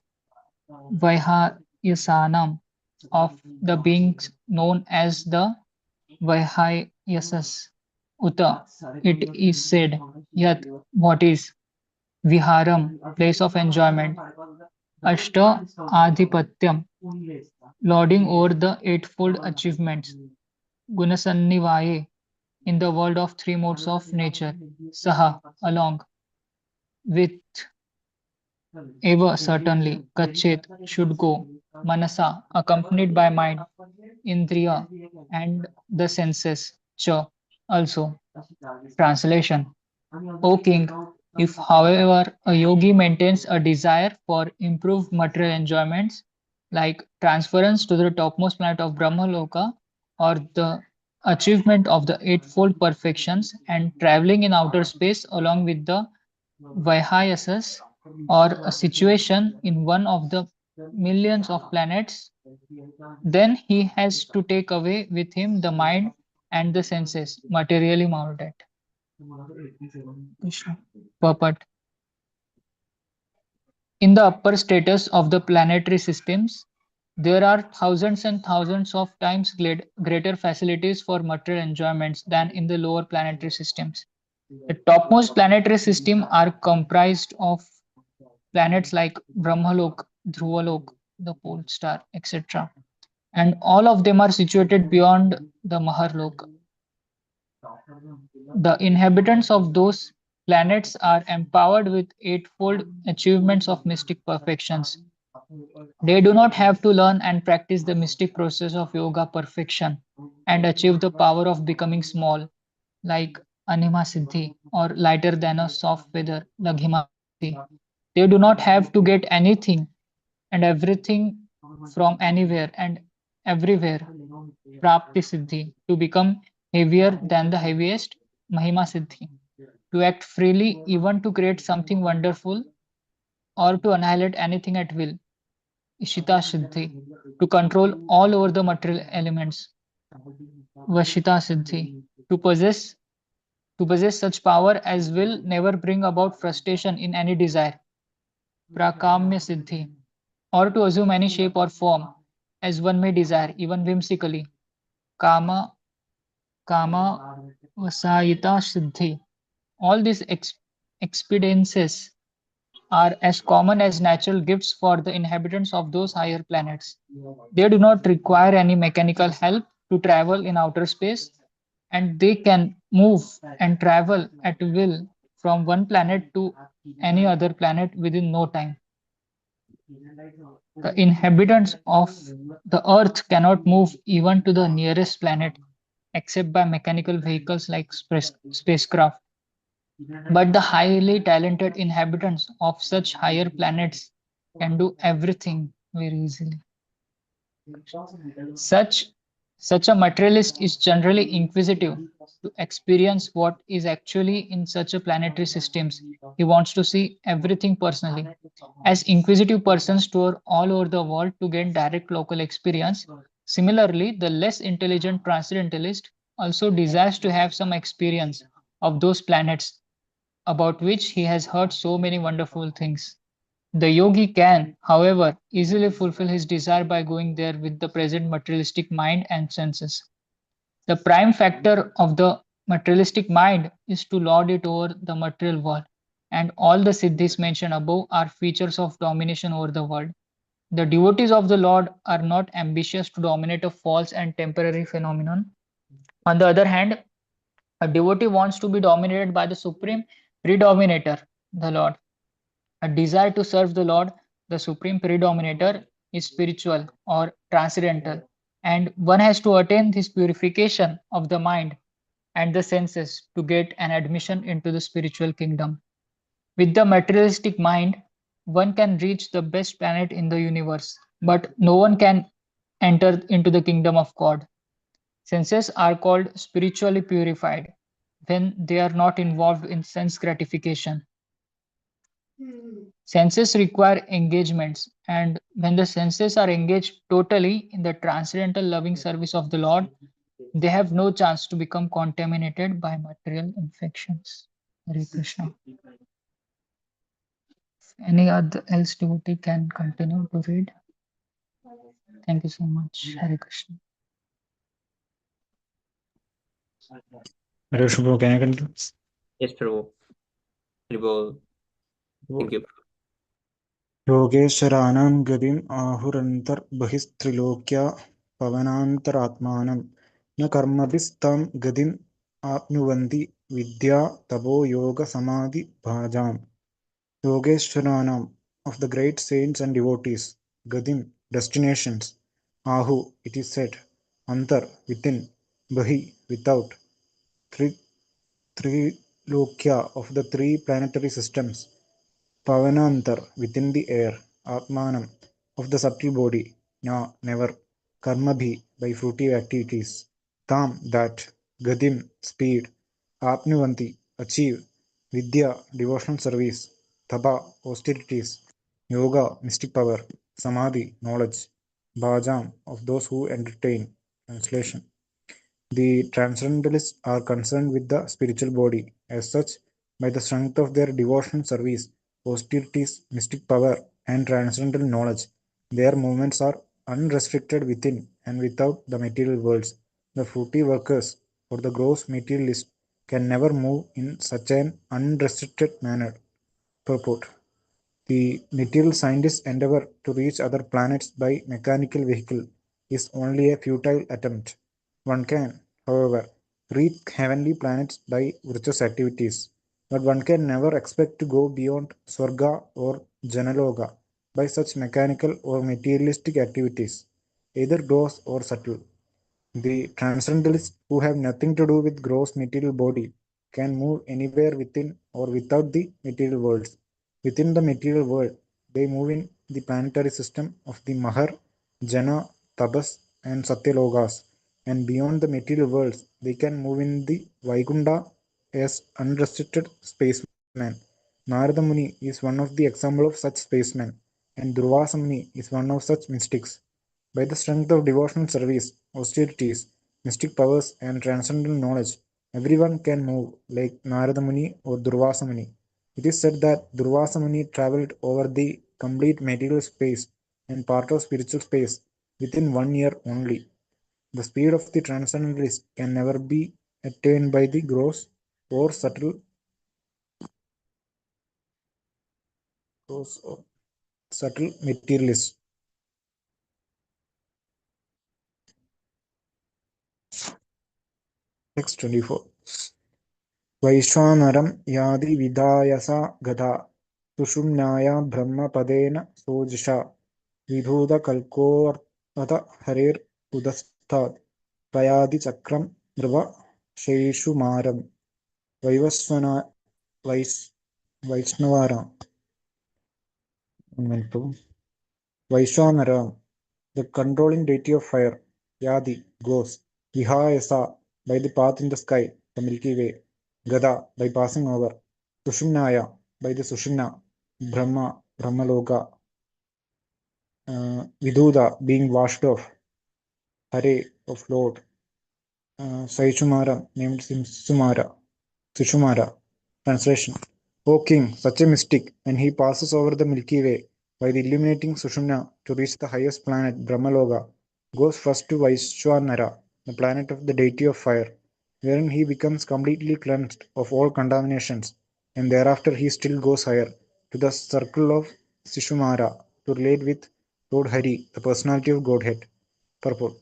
Vaihayasanam, of the beings known as the Vaihayasas, Uta, it is said, Yat, what is, Viharam, place of enjoyment, Ashta Adhipatyam, lording over the eightfold achievements, Gunasannivaye, in the world of three modes of nature, Saha, along, with, Eva, certainly, Gachet, should go, Manasa, accompanied by mind, Indriya, and the senses, Cha, also. Translation: O king, if however a yogi maintains a desire for improved material enjoyments like transference to the topmost planet of Brahmaloka or the achievement of the eightfold perfections and traveling in outer space along with the Vihayasas or a situation in one of the millions of planets, then he has to take away with him the mind and the senses, materially molded. Krishna. Purport. In the upper status of the planetary systems, there are thousands and thousands of times greater facilities for material enjoyments than in the lower planetary systems. The topmost planetary system are comprised of planets like Brahmalok, Dhruvalok, the pole star, etc. And all of them are situated beyond the Maharlok. The inhabitants of those planets are empowered with eightfold achievements of mystic perfections. They do not have to learn and practice the mystic process of yoga perfection and achieve the power of becoming small, like Anima Siddhi, or lighter than a soft feather, Laghima Siddhi. They do not have to get anything and everything from anywhere and everywhere, Prapti Siddhi, to become heavier than the heaviest, Mahima Siddhi, to act freely, even to create something wonderful, or to annihilate anything at will, Ishita Siddhi, to control all over the material elements, Vashita Siddhi, to possess such power as will never bring about frustration in any desire, Prakamya Siddhi, or to assume any shape or form as one may desire, even whimsically, Kama Vasayita Siddhi. All these expediences are as common as natural gifts for the inhabitants of those higher planets. They do not require any mechanical help to travel in outer space, and they can move and travel at will from one planet to any other planet within no time. The inhabitants of the Earth cannot move even to the nearest planet except by mechanical vehicles like spacecraft. But the highly talented inhabitants of such higher planets can do everything very easily. Such such a materialist is generally inquisitive to experience what is actually in such a planetary systems. He wants to see everything personally. As inquisitive persons tour all over the world to gain direct local experience, similarly, the less intelligent transcendentalist also desires to have some experience of those planets about which he has heard so many wonderful things. The yogi can, however, easily fulfill his desire by going there with the present materialistic mind and senses. The prime factor of the materialistic mind is to lord it over the material world, and all the siddhis mentioned above are features of domination over the world. The devotees of the Lord are not ambitious to dominate a false and temporary phenomenon. On the other hand, a devotee wants to be dominated by the supreme predominator, the Lord. A desire to serve the Lord, the supreme predominator, is spiritual or transcendental, and one has to attain this purification of the mind and the senses to get an admission into the spiritual kingdom. With the materialistic mind, one can reach the best planet in the universe, but no one can enter into the kingdom of God. Senses are called spiritually purified when they are not involved in sense gratification. Senses require engagements, and when the senses are engaged totally in the transcendental loving service of the Lord, they have no chance to become contaminated by material infections. Hare Krishna. Any other else devotee can continue to read. Thank you so much. Hare Krishna. Hare Krishna, can I continue? Yes, Prabhu. Tribal. Thank you. योगेश्वराणां गतिम् आहुरन्तर्बहिस्त्रिलोक्या पवनान्तरात्मानं न कर्मभिस्तां गतिम् आप्नुवन्ति विद्या तपो योगसमाधिभाजाम्. Yogeshwaranam, of the great saints and devotees, Gadim, destinations, Ahu, it is said, Antar, within, Bahi, without, Tri, Trilokya of the three planetary systems, Pavanantar within the air, Atmanam of the subtle body, Na never, Karmabhi by fruitive activities, Tam that, Gadim speed, Apnuvanti achieve, Vidya devotional service, Taba austerities, Yoga mystic power, Samadhi knowledge, Bhajam of those who entertain. Translation. The transcendentalists are concerned with the spiritual body. As such, by the strength of their devotional service, austerities, mystic power, and transcendental knowledge, their movements are unrestricted within and without the material worlds. The fruity workers or the gross materialist can never move in such an unrestricted manner. Purport. The material scientist's endeavor to reach other planets by mechanical vehicle is only a futile attempt. One can, however, reach heavenly planets by virtuous activities, but one can never expect to go beyond Swarga or Janaloga by such mechanical or materialistic activities, either gross or subtle. The transcendentalists, who have nothing to do with gross material body, can move anywhere within or without the material worlds. Within the material world, they move in the planetary system of the Mahar, Jana, Tabas, and Satyalogas, and beyond the material worlds, they can move in the Vaikunta as unrestricted spacemen. Narada Muni is one of the examples of such spacemen, and Durvasa Muni is one of such mystics. By the strength of devotional service, austerities, mystic powers, and transcendental knowledge, everyone can move like Narada Muni or Durvasa Muni. It is said that Durvasa Muni traveled over the complete material space and part of spiritual space within 1 year only. The speed of the transcendentalist can never be attained by the gross or subtle materialist. Text 24. वैश्वानरं यादि विधायसा गदा सुषुम्नाया ब्रह्मपदेन सोजुषा विधूतकल्कोऽर्थ हरेरुदस्तात् प्रयाति चक्रं नृप वैवस्वना वैस् वैष्णवारां Vaishwanara, the controlling deity of fire, Yadi, goes, Vihayasa, by the path in the sky, the Milky Way, Gada, by passing over, Sushumnaya, by the Sushumna, Brahma, Brahmaloka, Viduda, being washed off, Hare, of Lord, Saishumara, named Sushumara. Translation. O king, such a mystic, when he passes over the Milky Way by the illuminating Sushumna to reach the highest planet, Brahmaloka, goes first to Vaishwanara, the planet of the deity of fire, wherein he becomes completely cleansed of all contaminations, and thereafter he still goes higher to the circle of Sishumara to relate with Lord Hari, the personality of Godhead. Purport.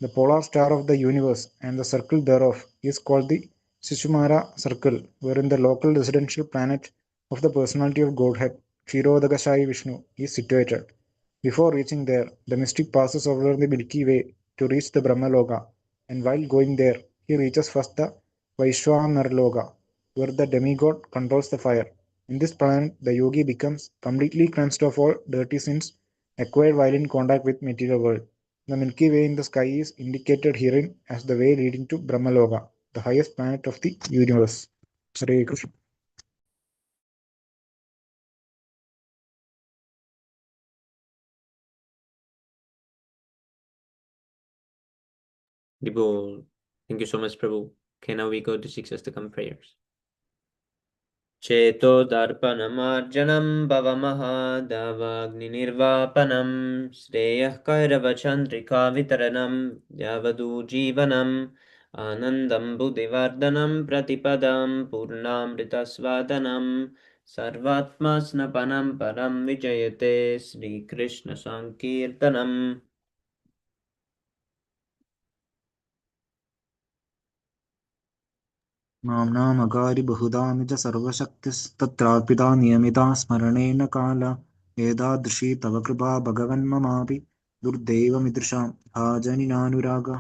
The polar star of the universe and the circle thereof is called the Shishumara circle, wherein the local residential planet of the personality of Godhead, Kshirodakashayi Vishnu, is situated. Before reaching there, the mystic passes over the Milky Way to reach the Brahmaloka, and while going there, he reaches first the Vaishwanarloka, where the demigod controls the fire. In this planet, the yogi becomes completely cleansed of all dirty sins acquired while in contact with material world. The Milky Way in the sky is indicated herein as the way leading to Brahmaloka, the highest planet of the universe. Hare Krishna. Dibol. Thank you so much, Prabhu. Okay, now we go to 6 Astakam prayers. चेतो दर्पणमार्जनं भवमहादावाग्निर्वापनं श्रेयः कैरवचन्द्रिकावितरणं यावदुजीवनम् आनन्दं बुद्धिवर्धनं प्रतिपदं पूर्णामृतस्वादनं सर्वात्मस्नपनं परं विजयते श्रीकृष्णसङ्कीर्तनम् नाम्नामगारि बहुधानि च सर्वशक्तिस्तत्रार्पिता नियमिता स्मरणेन काल एतादृशी तव कृपा भगवन्ममापि दुर्दैवमिदृशां भाजनि नानुरागः.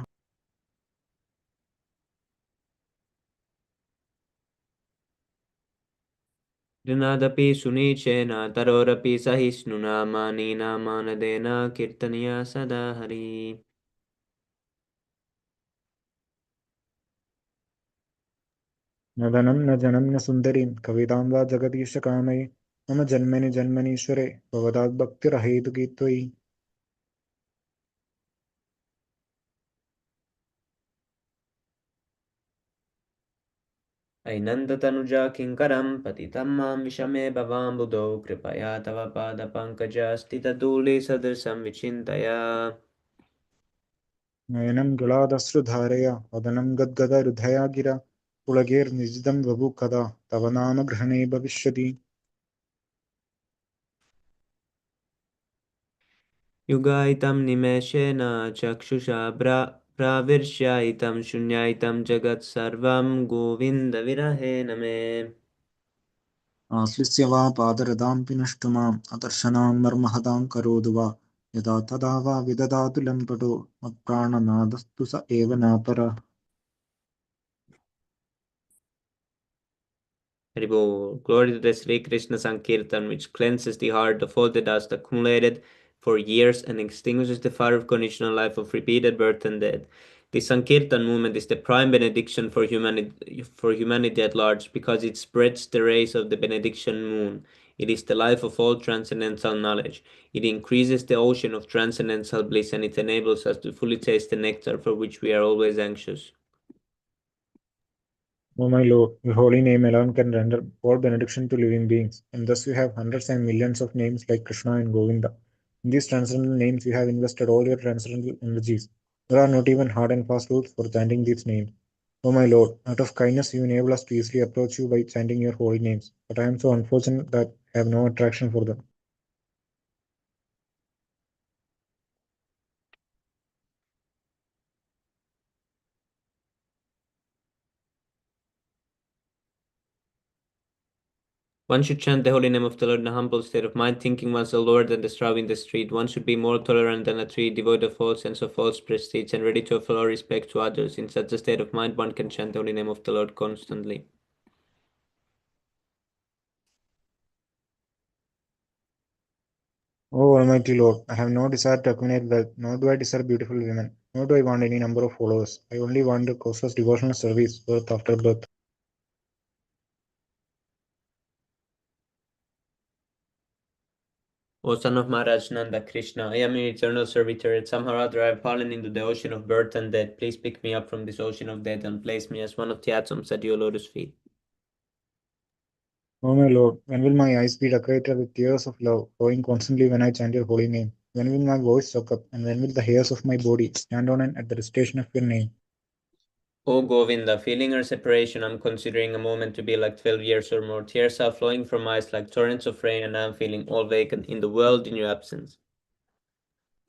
Rinadapi Sunichena Tarorapi Sahisnuna Manina Manadena Kirtaniya Sadahari. न धनं न जनं न सुन्दरीं कवितां वा जगदीश कामये मम जन्मनि जन्मनीश्वरे भवदाद्भक्तिरहेतुकी त्वयि ऐनन्दतनुजा किङ्करं पतितं मां विषमे भवाम्बुधौ कृपया तव पादपङ्कजस्थितधूलिसदृशं विचिन्तय नयनं गुलादश्रुधारया वदनं गद्गदहृदया गिरा पुलगैर्निजितं वभु कदा तव नाम ग्रहणे भविष्यति युगायितं निमेषेण चक्षुषा प्राविर्ष्यायितं शून्यायितं जगत्सर्वं गोविन्दविरहेण मे आश्लिष्य वा पादरदां पिनष्टु माम् अदर्शनां मर्महतां करोतु वा यदा तदा वा विदधातु लम्पटो मत्प्राणनादस्तु स एव नापरः Haribol. Glory to the Sri Krishna Sankirtan, which cleanses the heart of all the dust accumulated for years and extinguishes the fire of conditional life of repeated birth and death. The Sankirtan movement is the prime benediction for humanity at large because it spreads the rays of the benediction moon. It is the life of all transcendental knowledge. It increases the ocean of transcendental bliss and it enables us to fully taste the nectar for which we are always anxious. O my Lord, your holy name alone can render all benediction to living beings, and thus you have hundreds and millions of names like Krishna and Govinda. In these transcendental names you have invested all your transcendental energies. There are not even hard and fast rules for chanting these names. O my Lord, out of kindness you enable us to easily approach you by chanting your holy names, but I am so unfortunate that I have no attraction for them. One should chant the holy name of the Lord in a humble state of mind, thinking oneself lower than the straw in the street. One should be more tolerant than a tree, devoid of all sense of false prestige, and ready to offer all respect to others. In such a state of mind, one can chant the holy name of the Lord constantly. O Almighty Lord, I have no desire to accumulate wealth, nor do I desire beautiful women, nor do I want any number of followers. I only want the causeless devotional service, birth after birth. O son of Maharaj Nanda Krishna, I am your eternal servitor, yet somehow or other I have fallen into the ocean of birth and death. Please pick me up from this ocean of death and place me as one of the atoms at your lotus feet. O my Lord, when will my eyes be decorated with tears of love, flowing constantly when I chant your holy name? When will my voice soak up, and when will the hairs of my body stand on end at the recitation of your name? O Govinda, feeling our separation, I'm considering a moment to be like 12 years or more. Tears are flowing from my eyes like torrents of rain, and I'm feeling all vacant in the world in your absence.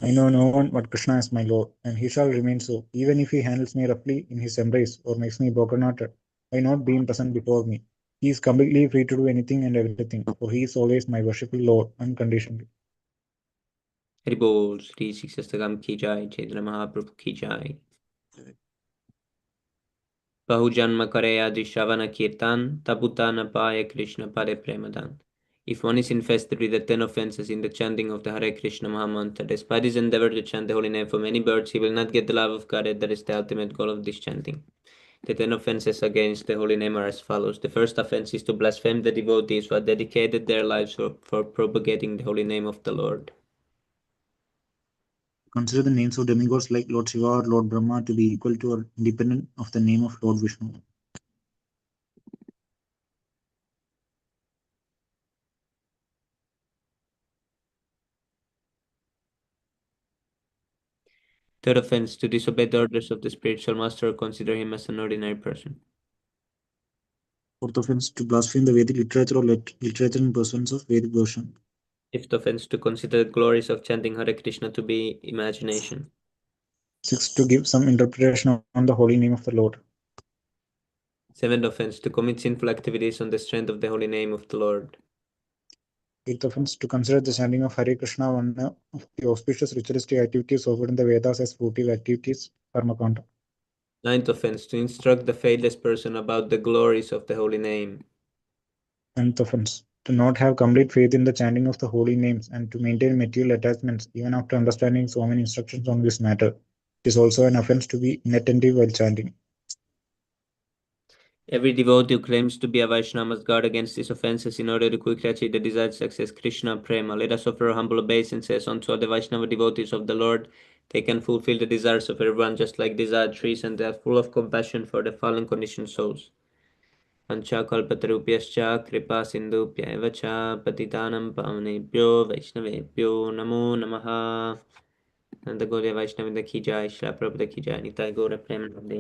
I know no one but Krishna is my Lord, and he shall remain so, even if he handles me roughly in his embrace or makes me broken-hearted by not being present before me. He is completely free to do anything and everything, for he is always my worshipful Lord, unconditionally. Haribol, Shri Shiksastakam ki jai, Chaitanya Mahaprabhu ki jai. Bahujanma kare adi Shravana Kirtan, tabuta na paya Krishna pare premadan. If one is infested with the 10 offenses in the chanting of the Hare Krishna Mahamantra, despite his endeavor to chant the holy name for many birds, he will not get the love of God. That is the ultimate goal of this chanting. The 10 offenses against the holy name are as follows. The first offense is to blaspheme the devotees who have dedicated their lives for propagating the holy name of the Lord. Consider the names of demigods like Lord Shiva or Lord Brahma to be equal to or independent of the name of Lord Vishnu. Third offense, to disobey the orders of the spiritual master or consider him as an ordinary person. Fourth offense, to blaspheme the Vedic literature or literature in persons of Vedic version. Fifth offense, to consider the glories of chanting Hare Krishna to be imagination. Sixth, to give some interpretation on the holy name of the Lord. Seventh offense, to commit sinful activities on the strength of the holy name of the Lord. Eighth offense, to consider the chanting of Hare Krishna one of the auspicious ritualistic activities offered in the Vedas as fruitive activities, karmakanda. Ninth offense, to instruct the faithless person about the glories of the holy name. Tenth offense, to not have complete faith in the chanting of the holy names, and to maintain material attachments even after understanding so many instructions on this matter. It is also an offense to be inattentive while chanting. Every devotee who claims to be a Vaishnava must guard against these offenses in order to quickly achieve the desired success. Krishna Prema. Let us offer humble obeisances unto all the Vaishnava devotees of the Lord. They can fulfill the desires of everyone just like desired trees, and they are full of compassion for the fallen conditioned souls. Panchakalpatarupyascha kripa sindhupya eva cha patitanam pavanebhyo vaishnavebhyo namo namaha. Nanda Gaudiya Vaishnava ki jai, Srila Prabhupada ki jai, Nitai Gaura Prema.